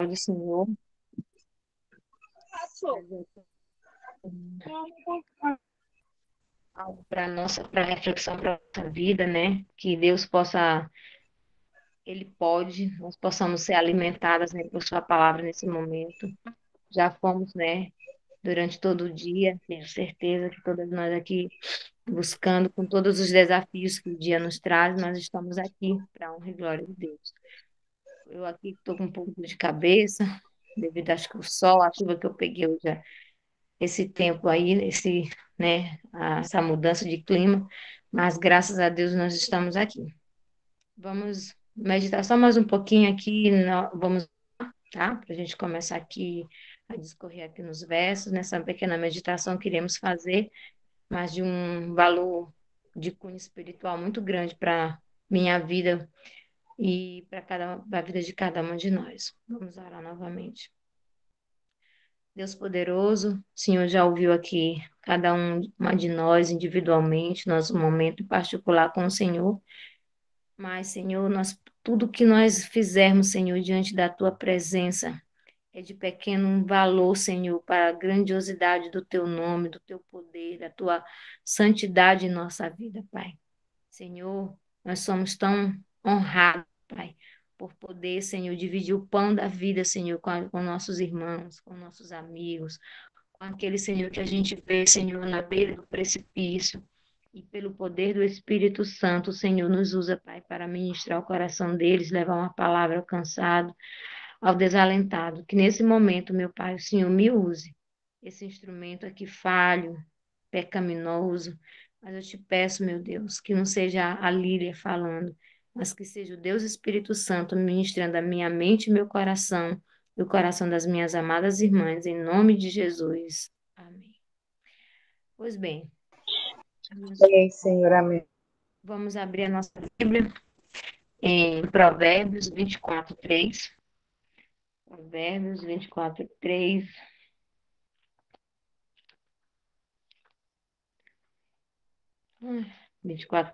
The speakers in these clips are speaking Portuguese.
do Senhor, algo para nossa, para reflexão para nossa vida, né? Que Deus possa, Ele pode, nós possamos ser alimentadas, né, por Sua palavra nesse momento. Já fomos, né, durante todo o dia, tenho certeza que todas nós aqui buscando com todos os desafios que o dia nos traz, nós estamos aqui para a honra e glória de Deus. Eu aqui estou com um pouco de cabeça, devido acho que o sol, a chuva que eu peguei hoje esse tempo aí, essa mudança de clima, mas graças a Deus nós estamos aqui. Vamos meditar só mais um pouquinho aqui, vamos, tá? Para a gente começar aqui a discorrer aqui nos versos, nessa pequena meditação que iremos fazer, mas de um valor de cunho espiritual muito grande para minha vida e para a vida de cada um de nós. Vamos orar novamente. Deus poderoso, o Senhor já ouviu aqui cada uma de nós individualmente, nosso momento em particular com o Senhor. Mas, Senhor, tudo que nós fizermos, Senhor, diante da tua presença, é de pequeno valor, Senhor, para a grandiosidade do teu nome, do teu poder, da tua santidade em nossa vida, Pai. Senhor, nós somos tão honrados, Pai, por poder, Senhor, dividir o pão da vida, Senhor, com nossos irmãos, com nossos amigos, com aquele, Senhor, que a gente vê, Senhor, na beira do precipício. E pelo poder do Espírito Santo, o Senhor nos usa, Pai, para ministrar o coração deles, levar uma palavra ao cansado, ao desalentado. Que nesse momento, meu Pai, o Senhor me use. Esse instrumento aqui falho, pecaminoso, mas eu te peço, meu Deus, que não seja a Lília falando, mas que seja o Deus Espírito Santo ministrando a minha mente e meu coração, e o coração das minhas amadas irmãs, em nome de Jesus. Amém. Pois bem, vamos, Amém, Senhor, amém. vamos abrir a nossa Bíblia em Provérbios 24:3. Provérbios 24:3. 24,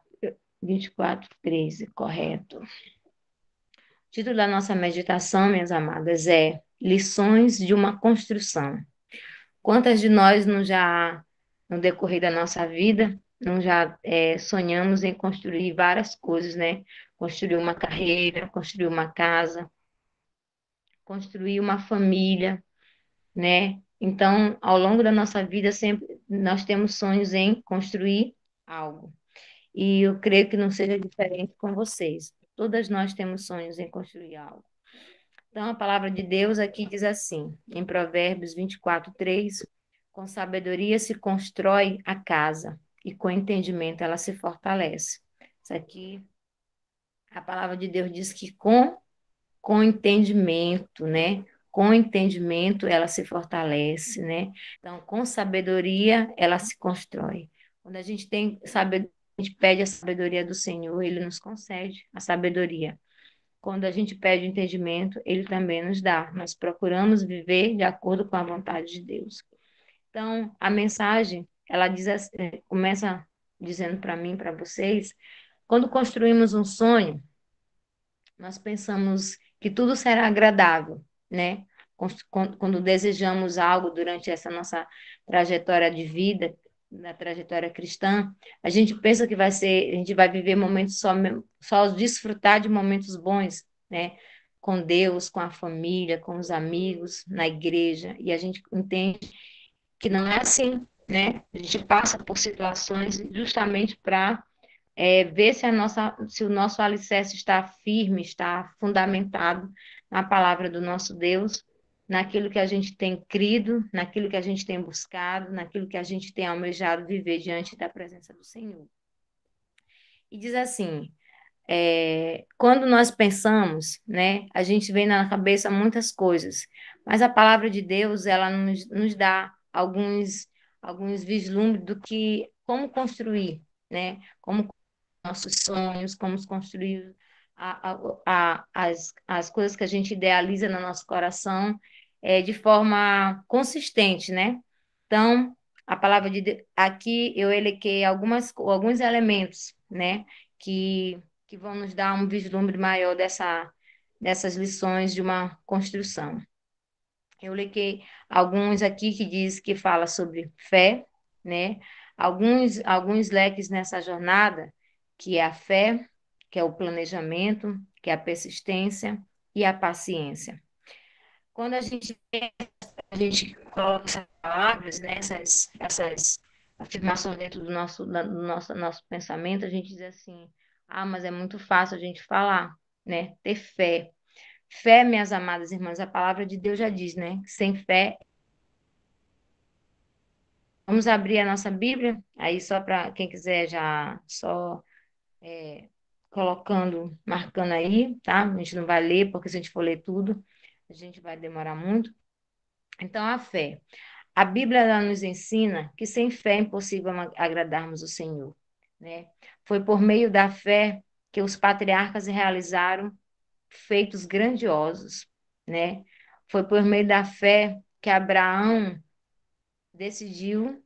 24:13, correto. O título da nossa meditação, minhas amadas, é Lições de uma Construção. Quantas de nós não já, no decorrer da nossa vida, não já sonhamos em construir várias coisas, né? Construir uma carreira, construir uma casa, construir uma família, né? Então, ao longo da nossa vida, sempre nós temos sonhos em construir algo. E eu creio que não seja diferente com vocês. Todas nós temos sonhos em construir algo. Então, a palavra de Deus aqui diz assim, em Provérbios 24:3, com sabedoria se constrói a casa, e com entendimento ela se fortalece. Isso aqui, a palavra de Deus diz que com entendimento, né? Com entendimento ela se fortalece, né? Então, com sabedoria ela se constrói. Quando a gente tem sabedoria, a gente pede a sabedoria do Senhor, ele nos concede a sabedoria. Quando a gente pede entendimento, ele também nos dá. Nós procuramos viver de acordo com a vontade de Deus. Então, a mensagem, ela diz, começa dizendo para mim, para vocês, quando construímos um sonho, nós pensamos que tudo será agradável, né? Quando desejamos algo durante essa nossa trajetória de vida, na trajetória cristã, a gente pensa que a gente vai viver momentos só desfrutar de momentos bons, né? Com Deus, com a família, com os amigos, na igreja, e a gente entende que não é assim, né? A gente passa por situações justamente para ver se o nosso alicerce está firme, está fundamentado na palavra do nosso Deus, naquilo que a gente tem crido, naquilo que a gente tem buscado, naquilo que a gente tem almejado viver diante da presença do Senhor. E diz assim, quando nós pensamos, né, a gente vem na cabeça muitas coisas, mas a palavra de Deus, ela nos dá alguns vislumbres do que, como construir, né, como nossos sonhos, como construir as coisas que a gente idealiza no nosso coração de forma consistente, né? Então, a palavra de Deus, aqui eu elequei alguns elementos, né? Que vão nos dar um vislumbre maior dessas lições de uma construção. Eu lequei alguns aqui que diz que fala sobre fé, né? Alguns leques nessa jornada, que é a fé, que é o planejamento, que é a persistência e a paciência. Quando a gente coloca essas palavras, né, essas afirmações dentro do nosso pensamento, a gente diz assim, ah, mas é muito fácil a gente falar, né? Ter fé. Fé, minhas amadas irmãs, a palavra de Deus já diz, né? Sem fé. Vamos abrir a nossa Bíblia, aí só para quem quiser já só colocando, marcando aí, tá? A gente não vai ler, porque se a gente for ler tudo, a gente vai demorar muito. Então, a fé. A Bíblia ela nos ensina que sem fé é impossível agradarmos o Senhor, né? Foi por meio da fé que os patriarcas realizaram feitos grandiosos, né? Foi por meio da fé que Abraão decidiu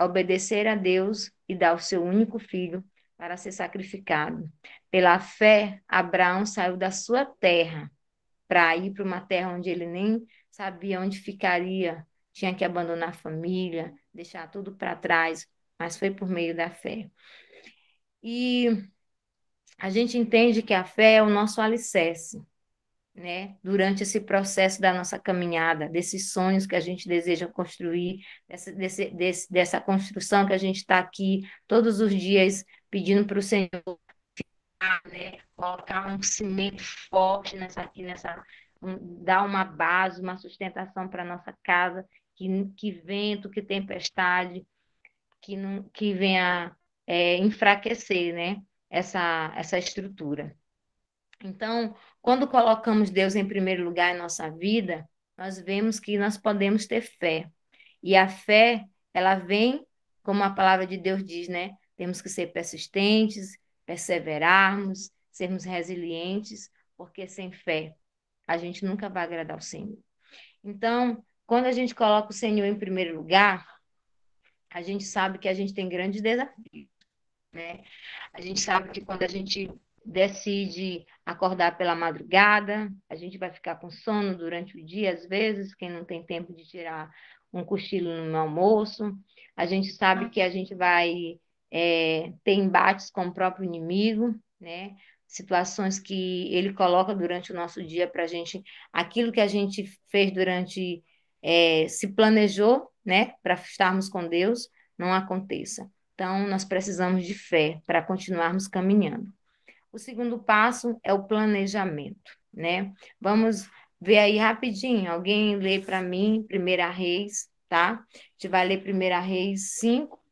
obedecer a Deus e dar o seu único filho para ser sacrificado. Pela fé, Abraão saiu da sua terra para ir para uma terra onde ele nem sabia onde ficaria, tinha que abandonar a família, deixar tudo para trás, mas foi por meio da fé. E a gente entende que a fé é o nosso alicerce, né? Durante esse processo da nossa caminhada, desses sonhos que a gente deseja construir, dessa construção que a gente está aqui todos os dias pedindo para o Senhor, né? Colocar um cimento forte dar uma base, uma sustentação para a nossa casa, que vento, que tempestade, que venha enfraquecer, né? Essa estrutura. Então, quando colocamos Deus em primeiro lugar em nossa vida, nós vemos que nós podemos ter fé. E a fé, ela vem, como a palavra de Deus diz, né? Temos que ser persistentes, perseverarmos, sermos resilientes, porque sem fé a gente nunca vai agradar o Senhor. Então, quando a gente coloca o Senhor em primeiro lugar, a gente sabe que a gente tem grandes desafios, né? A gente sabe que quando a gente decide acordar pela madrugada, a gente vai ficar com sono durante o dia, às vezes, quem não tem tempo de tirar um cochilo no almoço. A gente sabe que a gente vai ter embates com o próprio inimigo, né? Situações que ele coloca durante o nosso dia para a gente, aquilo que a gente fez durante, se planejou, né, para estarmos com Deus, não aconteça. Então, nós precisamos de fé para continuarmos caminhando. O segundo passo é o planejamento, né? Vamos ver aí rapidinho. Alguém lê para mim, Primeira Reis, tá? A gente vai ler Primeira Reis 5,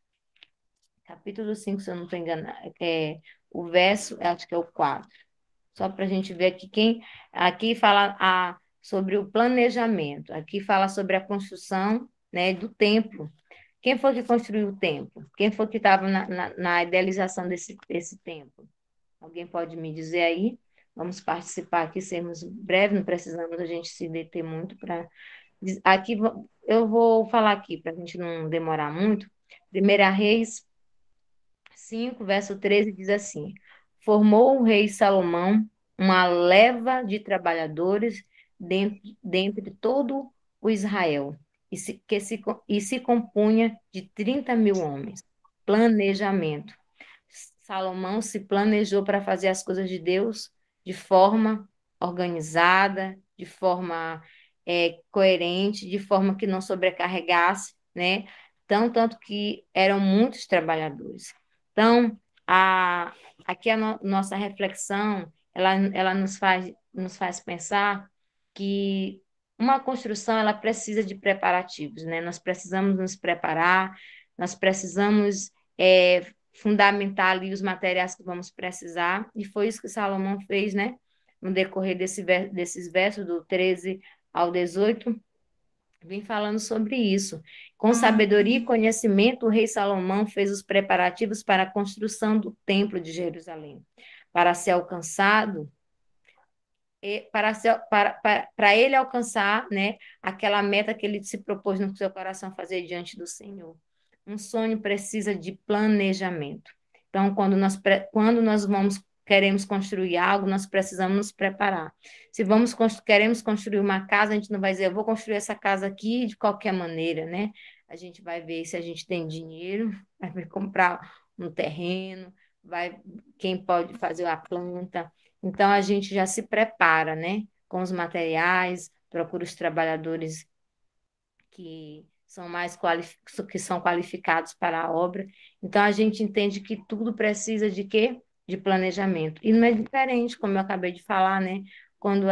capítulo 5, se eu não estou enganada. O verso, acho que é o 4. Só para a gente ver aqui aqui fala sobre o planejamento, aqui fala sobre a construção, né, do templo. Quem foi que construiu o templo? Quem foi que estava na idealização desse templo? Alguém pode me dizer aí? Vamos participar aqui, sermos breves, não precisamos a gente se deter muito para. Aqui eu vou falar aqui para a gente não demorar muito. Primeira Reis 5, verso 13 diz assim: Formou o rei Salomão uma leva de trabalhadores dentre todo o Israel, e se compunha de 30.000 homens. Planejamento. Salomão se planejou para fazer as coisas de Deus de forma organizada, de forma coerente, de forma que não sobrecarregasse, né? Tanto que eram muitos trabalhadores. Então, aqui nossa reflexão, ela nos faz pensar que uma construção, ela precisa de preparativos, né? Nós precisamos nos preparar, nós precisamos fundamentar ali os materiais que vamos precisar, e foi isso que Salomão fez, né? No decorrer desses versos, do 13 ao 18, vem falando sobre isso. Com sabedoria e conhecimento, o rei Salomão fez os preparativos para a construção do templo de Jerusalém. Para ser alcançado, para ele alcançar, né, aquela meta que ele se propôs no seu coração fazer diante do Senhor. Um sonho precisa de planejamento. Então, quando nós vamos queremos construir algo, nós precisamos nos preparar. Se queremos construir uma casa, a gente não vai dizer, eu vou construir essa casa aqui de qualquer maneira, né? A gente vai ver se a gente tem dinheiro, vai ver comprar um terreno, vai quem pode fazer a planta. Então a gente já se prepara, né? Com os materiais, procura os trabalhadores que são que são qualificados para a obra. Então a gente entende que tudo precisa de quê? De planejamento. E não é diferente, como eu acabei de falar, né? Quando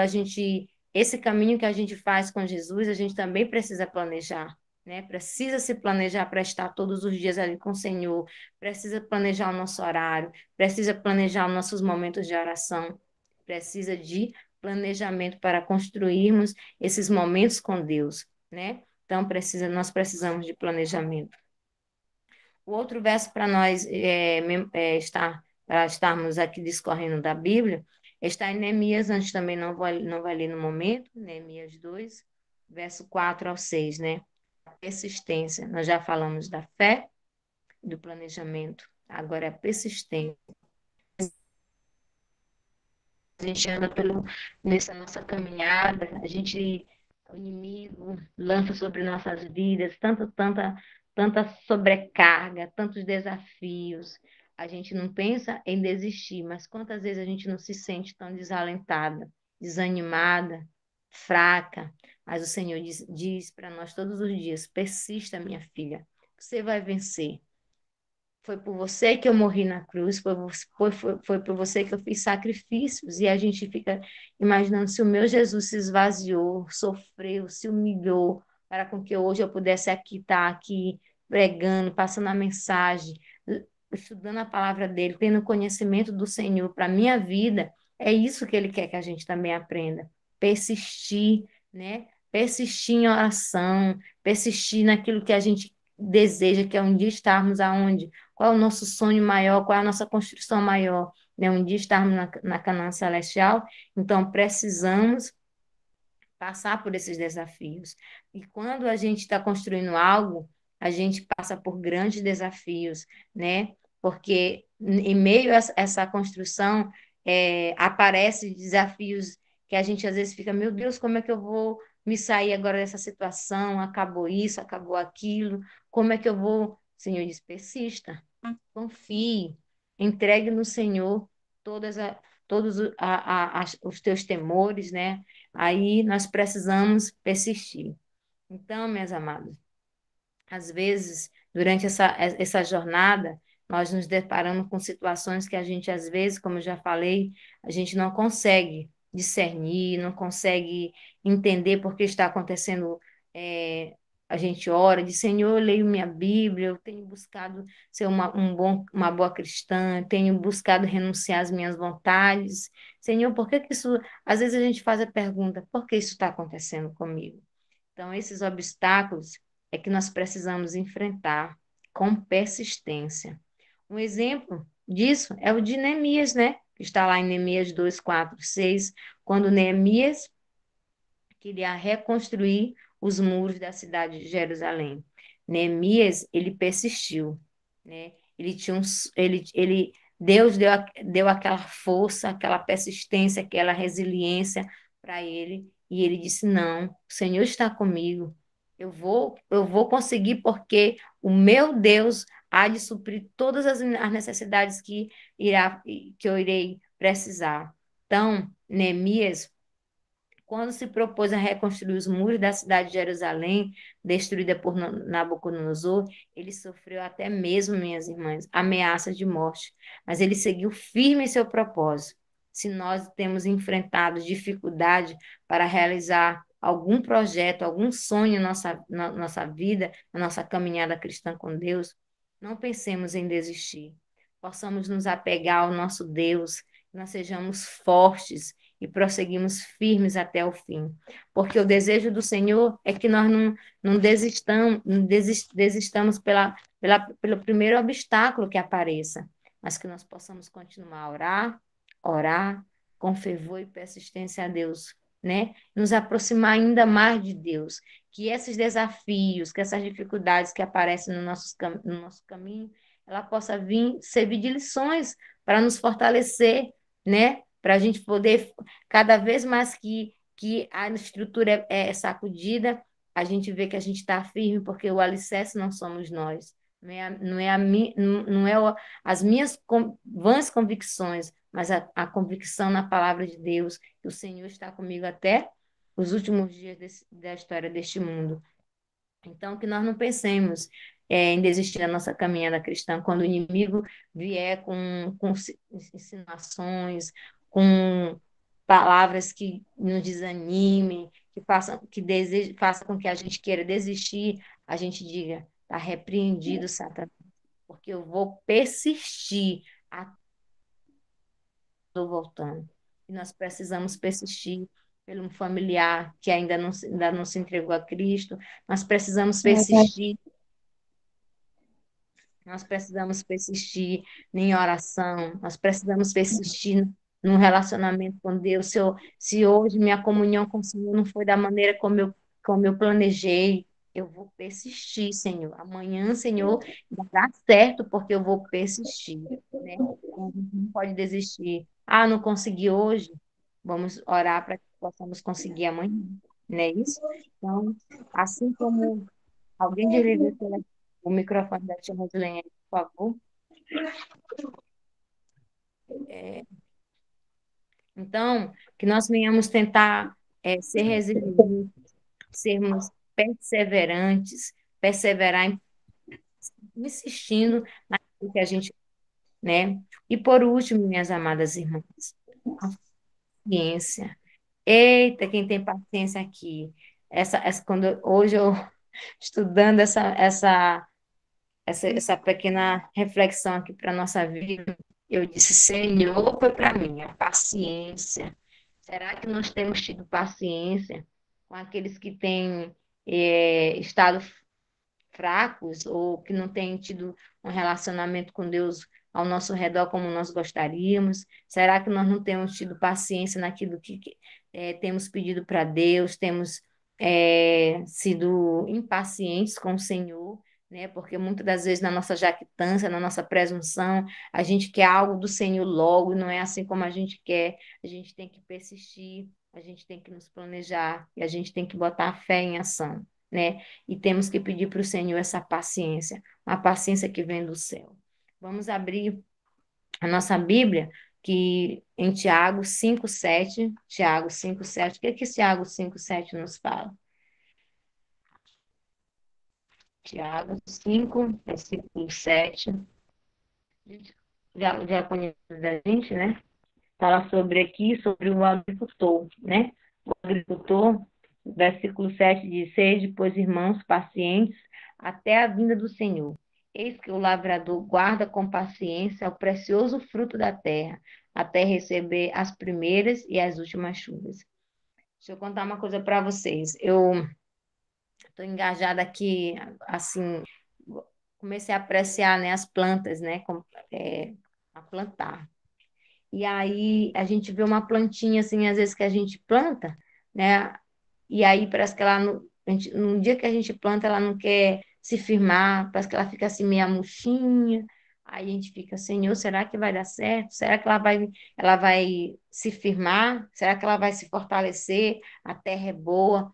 esse caminho que a gente faz com Jesus, a gente também precisa planejar, né? Precisa se planejar para estar todos os dias ali com o Senhor, precisa planejar o nosso horário, precisa planejar os nossos momentos de oração, precisa de planejamento para construirmos esses momentos com Deus, né? Então, nós precisamos de planejamento. O outro verso para nós para estarmos aqui discorrendo da Bíblia está em Neemias, a gente também não vai ler no momento, Neemias 2, verso 4 ao 6, né? A persistência. Nós já falamos da fé, do planejamento, agora é a persistência. A gente anda nessa nossa caminhada, o inimigo lança sobre nossas vidas tanta sobrecarga, tantos desafios. A gente não pensa em desistir, mas quantas vezes a gente não se sente tão desalentada, desanimada, fraca? Mas o Senhor diz para nós todos os dias: persista, minha filha, você vai vencer. Foi por você que eu morri na cruz, foi por você que eu fiz sacrifícios. E a gente fica imaginando se o meu Jesus se esvaziou, sofreu, se humilhou, para com que hoje eu pudesse estar aqui pregando, passando a mensagem, estudando a palavra dele, tendo conhecimento do Senhor para a minha vida. É isso que ele quer que a gente também aprenda. Persistir, né? Persistir em oração, persistir naquilo que a gente deseja, que é um dia estarmos aonde? Qual é o nosso sonho maior? Qual é a nossa construção maior? Né? Um dia estarmos na Canaã Celestial, então precisamos passar por esses desafios. E quando a gente está construindo algo, a gente passa por grandes desafios, né? Porque em meio a essa construção, aparecem desafios que a gente às vezes fica, meu Deus, como é que eu vou me sair agora dessa situação? Acabou isso, acabou aquilo. Como é que eu vou? O Senhor diz, persista, confie, entregue no Senhor todas a, todos os teus temores, né? Aí nós precisamos persistir. Então, minhas amadas, às vezes, durante essa jornada, nós nos deparamos com situações que a gente, às vezes, como eu já falei, a gente não consegue discernir, não consegue entender por que está acontecendo. A gente ora, diz, Senhor, eu leio minha Bíblia, eu tenho buscado ser uma boa cristã, tenho buscado renunciar às minhas vontades. Senhor, por que que isso... Às vezes a gente faz a pergunta, por que isso está acontecendo comigo? Então, esses obstáculos é que nós precisamos enfrentar com persistência. Um exemplo disso é o de Neemias, né? Que está lá em Neemias 2, 4, 6, quando Neemias queria reconstruir os muros da cidade de Jerusalém. Neemias, ele persistiu, né? Ele tinha Deus deu aquela força, aquela persistência, aquela resiliência para ele, e ele disse: "Não, o Senhor está comigo. Eu vou conseguir porque o meu Deus há de suprir todas as necessidades que eu irei precisar." Então, Neemias, quando se propôs a reconstruir os muros da cidade de Jerusalém, destruída por Nabucodonosor, ele sofreu até mesmo, minhas irmãs, ameaças de morte, mas ele seguiu firme em seu propósito. Se nós temos enfrentado dificuldade para realizar algum projeto, algum sonho na nossa vida, na nossa caminhada cristã com Deus, não pensemos em desistir. Possamos nos apegar ao nosso Deus, que nós sejamos fortes e prosseguimos firmes até o fim. Porque o desejo do Senhor é que nós não desistamos pelo primeiro obstáculo que apareça, mas que nós possamos continuar a orar com fervor e persistência a Deus, né? Nos aproximar ainda mais de Deus. Que esses desafios, que essas dificuldades que aparecem no nosso caminho, ela possa servir de lições para nos fortalecer, né? Para a gente poder, cada vez mais que a estrutura é sacudida, a gente vê que a gente está firme, porque o alicerce não somos nós. Não é as minhas vãs convicções, mas a convicção na palavra de Deus, que o Senhor está comigo até os últimos dias da história deste mundo. Então, que nós não pensemos em desistir da nossa caminhada cristã quando o inimigo vier com insinuações, com palavras que nos desanimem, façam com que a gente queira desistir, a gente diga, está repreendido, Satanás, porque eu vou persistir até eu voltando. E nós precisamos persistir pelo um familiar que ainda não se entregou a Cristo, nós precisamos Verdade. persistir. Nós precisamos persistir em oração, nós precisamos persistir num relacionamento com Deus. Se hoje minha comunhão com o Senhor não foi da maneira como eu planejei, eu vou persistir, Senhor. Amanhã, Senhor, vai dar certo, porque eu vou persistir, né? Então, a gente não pode desistir. Ah, não consegui hoje? Vamos orar para que possamos conseguir amanhã, não é isso? Então, assim como alguém dirige o microfone da tia Rosilene, por favor. É, então, que nós venhamos tentar ser resilientes, sermos perseverantes, perseverar insistindo naquilo que a gente, né? E por último, minhas amadas irmãs, a paciência. Eita, quem tem paciência aqui. Hoje eu estudando essa pequena reflexão aqui para a nossa vida, eu disse, Senhor, foi para mim a paciência. Será que nós temos tido paciência com aqueles que têm estado fracos ou que não têm tido um relacionamento com Deus ao nosso redor como nós gostaríamos? Será que nós não temos tido paciência naquilo que temos pedido para Deus? Temos sido impacientes com o Senhor? Né? Porque muitas das vezes na nossa jactância, na nossa presunção, a gente quer algo do Senhor logo, e não é assim como a gente quer. A gente tem que persistir, a gente tem que nos planejar e a gente tem que botar a fé em ação, né? E temos que pedir para o Senhor essa paciência, uma paciência que vem do céu. Vamos abrir a nossa Bíblia, que em Tiago 5:7, o que que Tiago 5:7 nos fala? Tiago 5:7. Já conhece da gente, né? Fala sobre o agricultor, né? O agricultor, versículo 7 diz: Sede, pois, irmãos, pacientes até a vinda do Senhor. Eis que o lavrador guarda com paciência o precioso fruto da terra, até receber as primeiras e as últimas chuvas. Deixa eu contar uma coisa para vocês. Eu estou engajada aqui, assim, comecei a apreciar, né, as plantas, né, a plantar. E aí a gente vê uma plantinha assim, às vezes que a gente planta, né? E aí parece que ela no dia que a gente planta, ela não quer se firmar, parece que ela fica assim meio murchinha. Aí a gente fica, Senhor, será que vai dar certo? Será que ela vai se firmar? Será que ela vai se fortalecer? A terra é boa.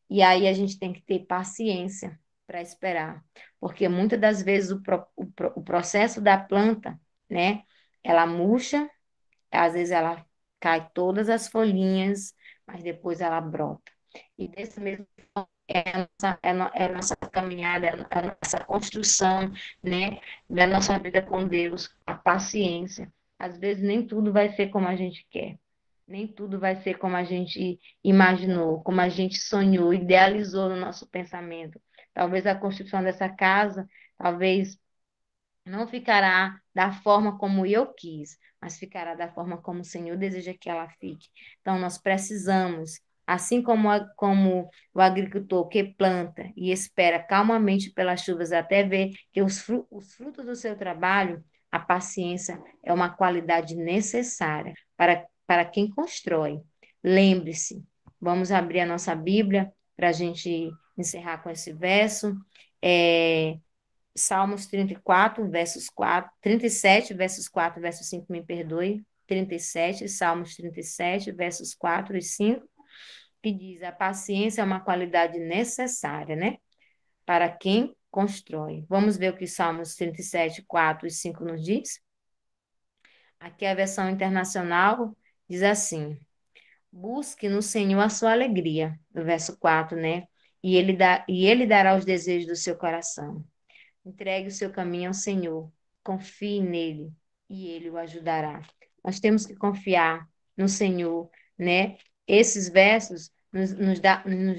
E aí a gente tem que ter paciência para esperar, porque muitas das vezes o processo da planta, né? Ela murcha, às vezes ela cai todas as folhinhas, mas depois ela brota. E desse mesmo é a nossa caminhada, é a nossa construção, né, da nossa vida com Deus, a paciência. Às vezes nem tudo vai ser como a gente quer, nem tudo vai ser como a gente imaginou, como a gente sonhou, idealizou no nosso pensamento. Talvez a construção dessa casa, talvez não ficará da forma como eu quis, mas ficará da forma como o Senhor deseja que ela fique. Então, nós precisamos, assim como o agricultor que planta e espera calmamente pelas chuvas até ver que os frutos do seu trabalho, a paciência é uma qualidade necessária para quem constrói. Lembre-se, vamos abrir a nossa Bíblia para a gente encerrar com esse verso. É, Salmos 34, versos 4, 37, versos 4, verso 5, me perdoe. 37, Salmos 37, versos 4 e 5, que diz: a paciência é uma qualidade necessária, né? Para quem constrói. Vamos ver o que Salmos 37, 4 e 5 nos diz? Aqui a versão internacional diz assim: busque no Senhor a sua alegria, no verso 4, né? E ele dará os desejos do seu coração. Entregue o seu caminho ao Senhor, confie nele e ele o ajudará. Nós temos que confiar no Senhor, né? Esses versos nos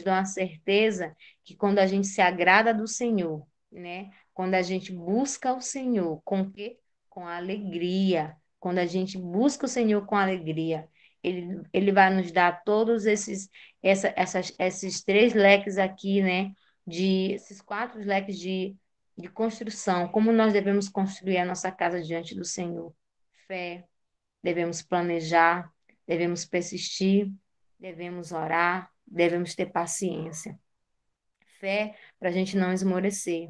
dão a certeza que quando a gente se agrada do Senhor, né? Quando a gente busca o Senhor, com o quê? Com alegria. Quando a gente busca o Senhor com alegria, ele vai nos dar todos esses três leques aqui, né? Esses quatro leques de construção, como nós devemos construir a nossa casa diante do Senhor. Fé, devemos planejar, devemos persistir, devemos orar, devemos ter paciência. Fé para a gente não esmorecer.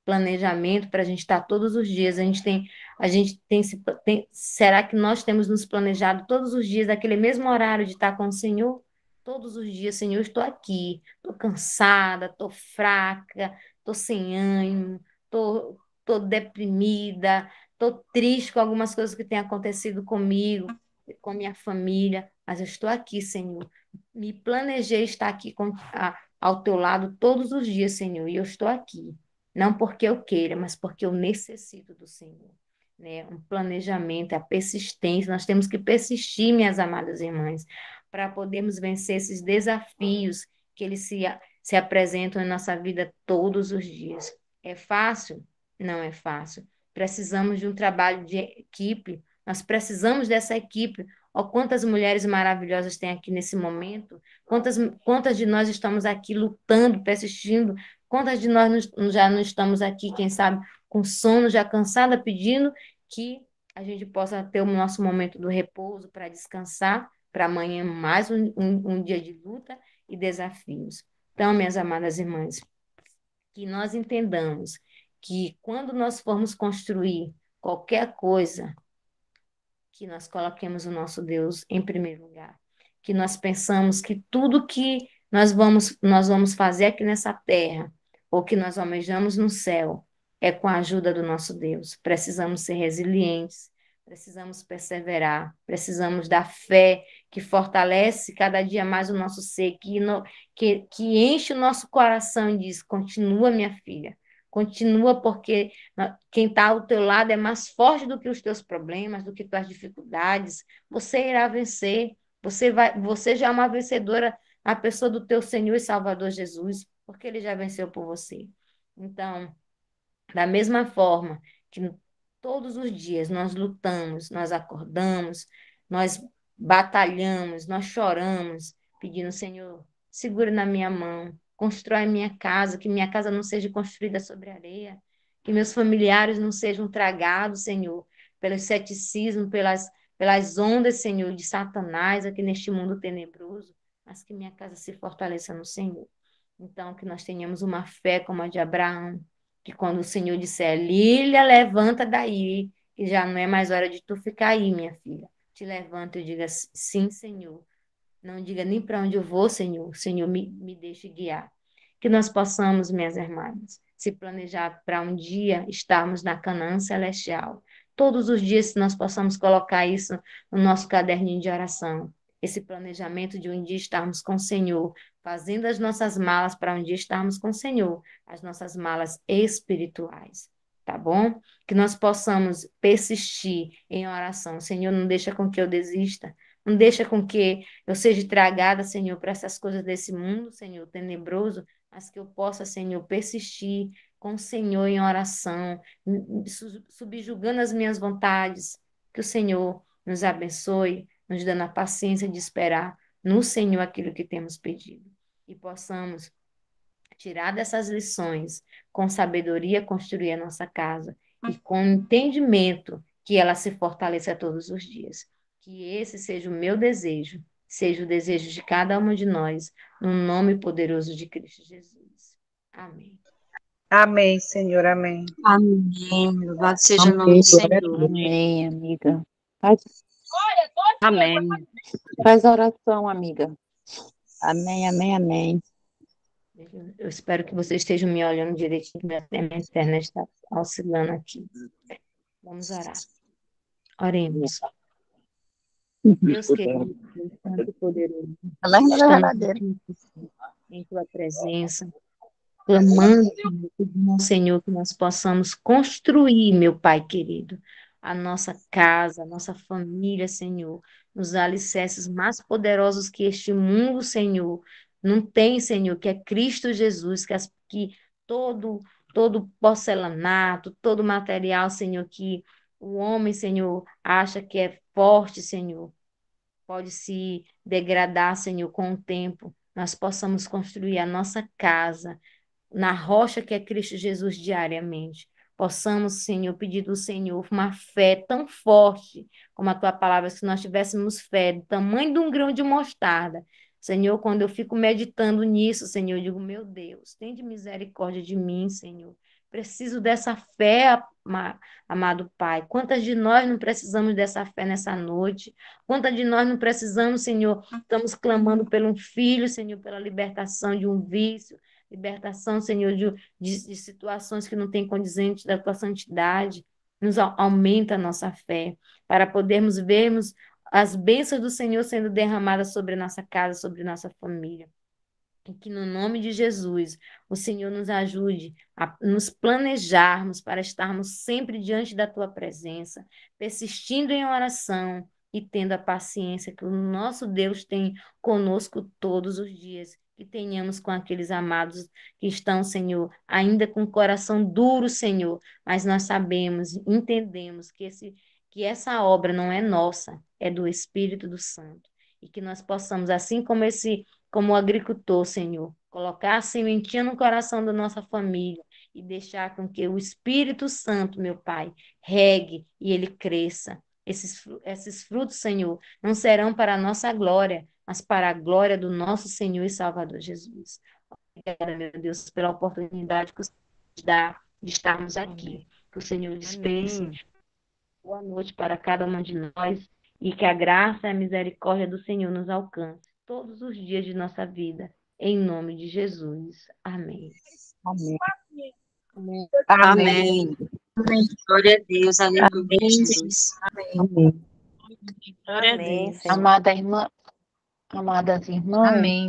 Planejamento para a gente estar todos os dias. Será que nós temos nos planejado todos os dias, aquele mesmo horário de estar com o Senhor? Todos os dias, Senhor, estou aqui, estou cansada, estou fraca, estou sem ânimo, estou deprimida, estou triste com algumas coisas que têm acontecido comigo, com minha família, mas eu estou aqui, Senhor. Me planejei estar aqui ao teu lado todos os dias, Senhor, e eu estou aqui. Não porque eu queira, mas porque eu necessito do Senhor. Né? Um planejamento, a persistência. Nós temos que persistir, minhas amadas irmãs, para podermos vencer esses desafios que eles se apresentam em nossa vida todos os dias. É fácil? Não é fácil. Precisamos de um trabalho de equipe. Nós precisamos dessa equipe. Ó, quantas mulheres maravilhosas tem aqui nesse momento. Quantas de nós estamos aqui lutando, persistindo? Quantas de nós já não estamos aqui, quem sabe, com sono, já cansada, pedindo que a gente possa ter o nosso momento do repouso para descansar, para amanhã mais um dia de luta e desafios. Então, minhas amadas irmãs, que nós entendamos que quando nós formos construir qualquer coisa, que nós coloquemos o nosso Deus em primeiro lugar, que nós pensamos que tudo que nós vamos fazer aqui nessa terra, ou que nós almejamos no céu, é com a ajuda do nosso Deus. Precisamos ser resilientes, precisamos perseverar, precisamos da fé que fortalece cada dia mais o nosso ser, que enche o nosso coração e diz: continua, minha filha. Continua, porque quem está ao teu lado é mais forte do que os teus problemas, do que tuas dificuldades. Você irá vencer. Você já é uma vencedora na pessoa do teu Senhor e Salvador Jesus, porque ele já venceu por você. Então, da mesma forma que todos os dias nós lutamos, nós acordamos, nós batalhamos, nós choramos, pedindo: Senhor, segura na minha mão, constrói minha casa, que minha casa não seja construída sobre areia, que meus familiares não sejam tragados, Senhor, pelo ceticismo, pelas ondas, Senhor, de Satanás aqui neste mundo tenebroso, mas que minha casa se fortaleça no Senhor. Então, que nós tenhamos uma fé como a de Abraão, que quando o Senhor disser: Lília, levanta daí, que já não é mais hora de tu ficar aí, minha filha. Te levanta e diga: sim, Senhor. Não diga nem para onde eu vou, Senhor. Senhor, me deixe guiar. Que nós possamos, minhas irmãs, se planejar para um dia estarmos na Canaã celestial. Todos os dias, se nós possamos colocar isso no nosso caderninho de oração. Esse planejamento de um dia estarmos com o Senhor, fazendo as nossas malas para um dia estarmos com o Senhor, as nossas malas espirituais, tá bom? Que nós possamos persistir em oração. Senhor, não deixa com que eu desista, não deixa com que eu seja tragada, Senhor, para essas coisas desse mundo, Senhor, tenebroso, mas que eu possa, Senhor, persistir com o Senhor em oração, subjugando as minhas vontades. Que o Senhor nos abençoe, nos dando a paciência de esperar no Senhor aquilo que temos pedido. E possamos tirar dessas lições, com sabedoria, construir a nossa casa e com entendimento que ela se fortaleça todos os dias. Que esse seja o meu desejo, seja o desejo de cada uma de nós, no nome poderoso de Cristo Jesus. Amém. Amém, Senhor, amém. Amém. Louvado seja o nome Amém, do glória a Senhor. Deus. Amém, amiga. Pode Amém. Faz a oração, amiga. Amém, amém, amém. Eu espero que vocês estejam me olhando direitinho, que minha internet está oscilando aqui. Vamos orar. Oremos. Deus querido, Deus santo e poderoso, Lá na estamos geladeira. aqui em tua presença, clamando, Senhor, pedindo ao Senhor que nós possamos construir, meu Pai querido, a nossa casa, a nossa família, Senhor, nos alicerces mais poderosos que este mundo, Senhor, não tem, Senhor, que é Cristo Jesus, que todo, todo porcelanato, todo material, Senhor, que o homem, Senhor, acha que é forte, Senhor, pode se degradar, Senhor, com o tempo. Nós possamos construir a nossa casa na rocha que é Cristo Jesus diariamente. Possamos, Senhor, pedir do Senhor uma fé tão forte como a tua palavra, se nós tivéssemos fé do tamanho de um grão de mostarda. Senhor, quando eu fico meditando nisso, Senhor, eu digo, meu Deus, tem de misericórdia de mim, Senhor. Preciso dessa fé, amado Pai. Quantas de nós não precisamos dessa fé nessa noite? Quantas de nós não precisamos, Senhor? Estamos clamando por um filho, Senhor, pela libertação de um vício, libertação, Senhor, de situações que não têm condizente da tua santidade. Nos aumenta a nossa fé, para podermos vermos as bênçãos do Senhor sendo derramadas sobre a nossa casa, sobre a nossa família. E que no nome de Jesus, o Senhor nos ajude a nos planejarmos para estarmos sempre diante da tua presença, persistindo em oração e tendo a paciência que o nosso Deus tem conosco todos os dias. Que tenhamos com aqueles amados que estão, Senhor, ainda com o coração duro, Senhor, mas nós sabemos, entendemos que essa obra não é nossa, é do Espírito do Santo. E que nós possamos, assim como o agricultor, Senhor, colocar a sementinha no coração da nossa família e deixar com que o Espírito Santo, meu Pai, regue e ele cresça. Esses frutos, Senhor, não serão para a nossa glória, mas para a glória do nosso Senhor e Salvador Jesus. Obrigada, meu Deus, pela oportunidade que o Senhor nos dá de estarmos aqui. Que o Senhor dispense Amém. boa noite para cada um de nós e que a graça e a misericórdia do Senhor nos alcance todos os dias de nossa vida. Em nome de Jesus. Amém. Amém. Amém. Amém. Amém. Glória a Deus, aleluia, Amém. Jesus. Amém. Glória a Amém, Deus. Senhor. Amada irmã, amadas irmãs, Amém.